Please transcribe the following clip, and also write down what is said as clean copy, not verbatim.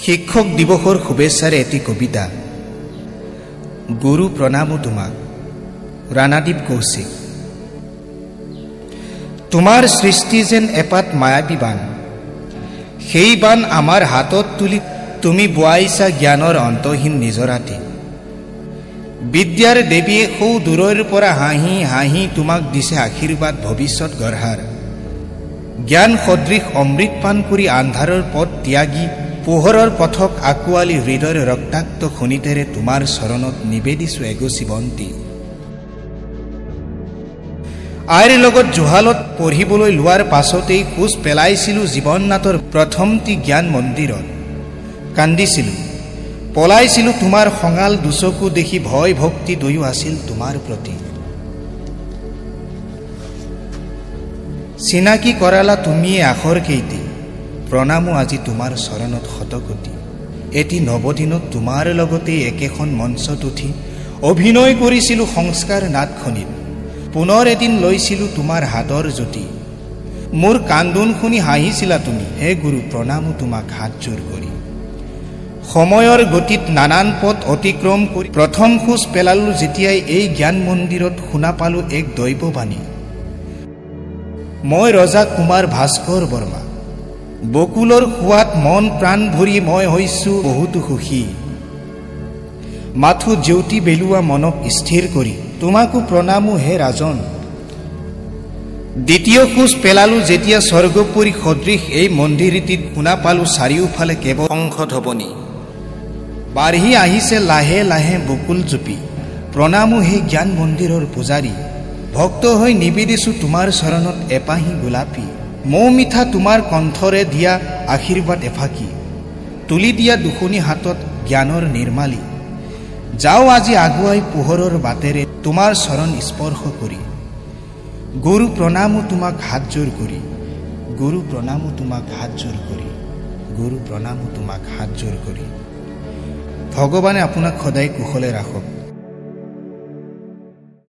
শিক্ষক দিৱসৰ শুভেচ্ছাৰে এটি কবিতা। গুৰু প্ৰণামো তোমাক। ৰাণাদ্বীপ কৌশিক। তোমাৰ সৃষ্টি যেন এপাত মায়াবী বান, সেই বান আমাৰ হাতত তুলি তুমি বোৱাইছা জ্ঞানৰ অন্তহীন নিজৰাতি। বিদ্যাৰ দেৱীয়ে সৌ দূৰৰ পৰা হাঁহি হাঁহি তোমাক দিছে আশীৰ্বাদ ভৱিষ্যত গঢ়াৰ। জ্ঞান সদৃশ অমৃত পান কৰি আন্ধাৰৰ পথ ত্যাগী পোহৰৰ পথক আঁকোৱালি হৃদয়ৰ ৰক্তাক্ত খনিতেৰে তোমাৰ চৰণত নিবেদিছো এগচি বন্তি। আইৰ লগত জুহালত পঢ়িবলৈ লোৱাৰ পাছতেই খোজ পেলাইছিলোঁ জীৱননাথৰ প্ৰথমটি জ্ঞান মন্দিৰত। কান্দিছিলোঁ, পলাইছিলোঁ তোমাৰ খঙাল দুচকু দেখি, ভয় ভক্তি দুয়ো আছিল তোমাৰ প্ৰতি। চিনাকি কৰালা তুমিয়ে আখৰ কেইটি, প্ৰণামো আজি তোমাৰ চৰণত শতকোটি। এটি নৱদিনত তোমাৰ লগতে একেখন মঞ্চত উঠি অভিনয় কৰিছিলোঁ সংস্কাৰ নাটখনিত। পুনৰ এদিন লৈছিলোঁ তোমাৰ হাতৰ জ্যোতি। মোৰ কান্দোন শুনি হাঁহিছিলা তুমি, হে গুৰু প্ৰণামো তোমাক হাতজোৰ কৰি। সময়ৰ গতিত নানান পথ অতিক্ৰম কৰি প্ৰথম খোজ পেলালোঁ যেতিয়াই এই জ্ঞান মন্দিৰত, শুনা পালোঁ এক দৈৱবাণী। মই ৰজা কুমাৰ ভাস্কৰ বৰ্মা, বকুলৰ সোৱাদ মন প্ৰাণ ভৰি মই হৈছোঁ বহুতো সুখী। মাথো জেউতি বেলুৱা মনক স্থিৰ কৰি, তোমাকো প্ৰণামো হে ৰাজন। দ্বিতীয় খোজ পেলালোঁ যেতিয়া স্বৰ্গপুৰী সদৃশ এই মন্দিৰটিত, শুনা পালোঁ চাৰিওফালে কেৱল শংখ ধ্বনি। বাঢ়ি আহিছে লাহে লাহে বকুল জুপি, প্ৰণামো হে জ্ঞান মন্দিৰৰ পূজাৰী। ভক্ত হৈ নিবেদিছোঁ তোমাৰ চৰণত এপাহি গোলাপী। মৌ মিঠা তোমাৰ কণ্ঠৰে দিয়া আশীৰ্বাদ এফাকি, তুলি দিয়া দুখনি হাতত জ্ঞানৰ নিৰ্মালী। যাওঁ আজি আগুৱাই পোহৰৰ বাটেৰে তোমাৰ চৰণ স্পৰ্শ কৰি। গুৰু প্ৰণামো তোমাক হাতজোৰ কৰি, গুৰু প্ৰণামো তোমাক হাতজোৰ কৰি, গুৰু প্ৰণামো তোমাক হাতজোৰ কৰি। ভগৱানে আপোনাক সদায় কুশলে ৰাখক।